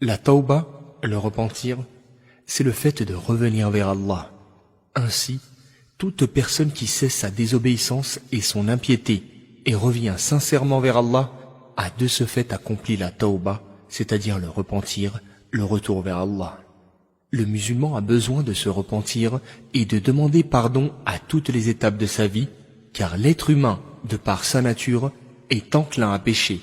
La tawba, le repentir, c'est le fait de revenir vers Allah. Ainsi, toute personne qui cesse sa désobéissance et son impiété et revient sincèrement vers Allah a de ce fait accompli la tawba, c'est-à-dire le repentir, le retour vers Allah. Le musulman a besoin de se repentir et de demander pardon à toutes les étapes de sa vie, car l'être humain, de par sa nature, est enclin à pécher.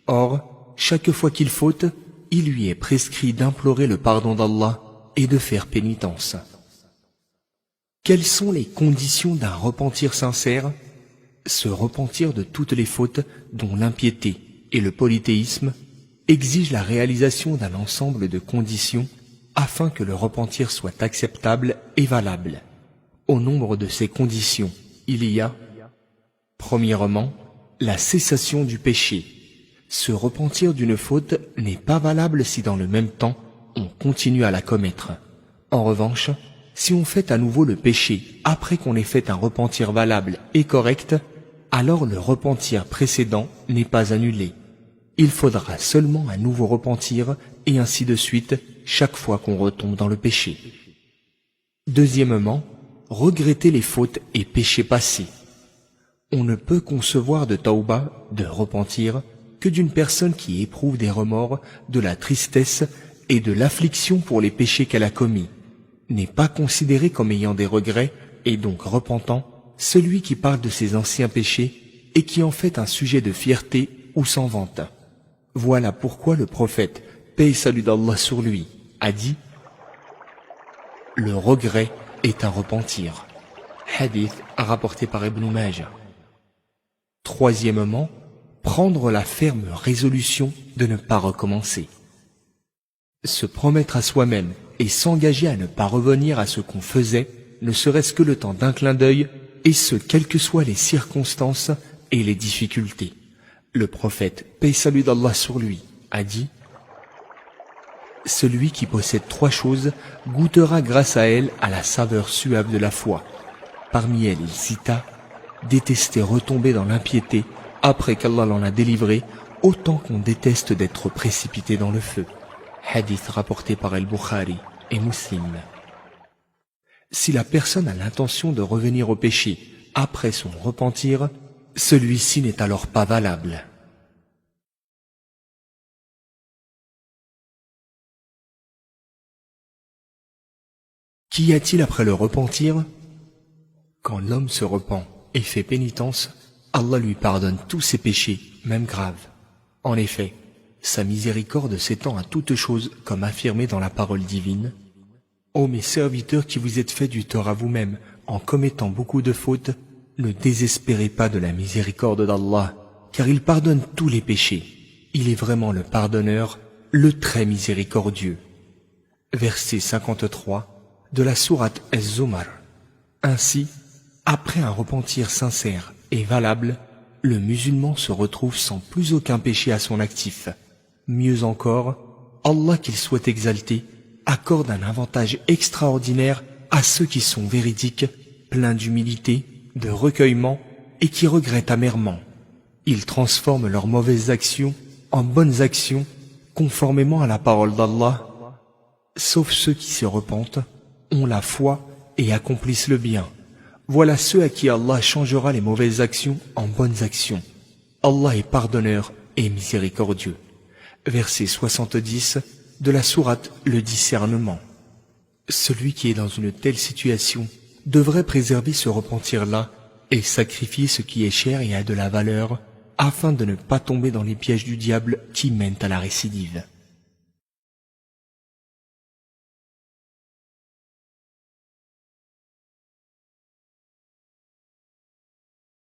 Or, chaque fois qu'il faute, il lui est prescrit d'implorer le pardon d'Allah et de faire pénitence. Quelles sont les conditions d'un repentir sincère? Se repentir de toutes les fautes dont l'impiété et le polythéisme exigent la réalisation d'un ensemble de conditions afin que le repentir soit acceptable et valable. Au nombre de ces conditions, il y a, premièrement, la cessation du péché. Se repentir d'une faute n'est pas valable si dans le même temps, on continue à la commettre. En revanche, si on fait à nouveau le péché après qu'on ait fait un repentir valable et correct, alors le repentir précédent n'est pas annulé. Il faudra seulement un nouveau repentir et ainsi de suite chaque fois qu'on retombe dans le péché. Deuxièmement, regretter les fautes et péchés passés. On ne peut concevoir de tawba, de repentir, que d'une personne qui éprouve des remords, de la tristesse et de l'affliction pour les péchés qu'elle a commis. N'est pas considéré comme ayant des regrets et donc repentant celui qui parle de ses anciens péchés et qui en fait un sujet de fierté ou s'en vante. Voilà pourquoi le prophète, paix et salut d'Allah sur lui, a dit « Le regret est un repentir ». Hadith rapporté par Ibn Majah. Troisièmement, prendre la ferme résolution de ne pas recommencer. Se promettre à soi-même et s'engager à ne pas revenir à ce qu'on faisait, ne serait-ce que le temps d'un clin d'œil, et ce, quelles que soient les circonstances et les difficultés. Le prophète, paix et salut d'Allah sur lui, a dit « Celui qui possède 3 choses goûtera grâce à elles à la saveur suave de la foi. » Parmi elles, il cita « Détester retomber dans l'impiété après qu'Allah l'en a délivré, autant qu'on déteste d'être précipité dans le feu. » Hadith rapporté par Al-Bukhari et Muslim. Si la personne a l'intention de revenir au péché après son repentir, celui-ci n'est alors pas valable. Qu'y a-t-il après le repentir? Quand l'homme se repent et fait pénitence, Allah lui pardonne tous ses péchés, même graves. En effet, sa miséricorde s'étend à toutes choses comme affirmé dans la parole divine. Ô mes serviteurs qui vous êtes fait du tort à vous-même en commettant beaucoup de fautes, ne désespérez pas de la miséricorde d'Allah, car il pardonne tous les péchés. Il est vraiment le pardonneur, le très miséricordieux. Verset 53 de la sourate Az-Zumar. Ainsi, après un repentir sincère et valable, le musulman se retrouve sans plus aucun péché à son actif. Mieux encore, Allah qu'il soit exalté, accorde un avantage extraordinaire à ceux qui sont véridiques, pleins d'humilité, de recueillement et qui regrettent amèrement. Il transforme leurs mauvaises actions en bonnes actions, conformément à la parole d'Allah. Sauf ceux qui se repentent, ont la foi et accomplissent le bien. Voilà ceux à qui Allah changera les mauvaises actions en bonnes actions. Allah est pardonneur et miséricordieux. Verset 70 de la sourate Le Discernement. Celui qui est dans une telle situation devrait préserver ce repentir-là et sacrifier ce qui est cher et a de la valeur afin de ne pas tomber dans les pièges du diable qui mènent à la récidive.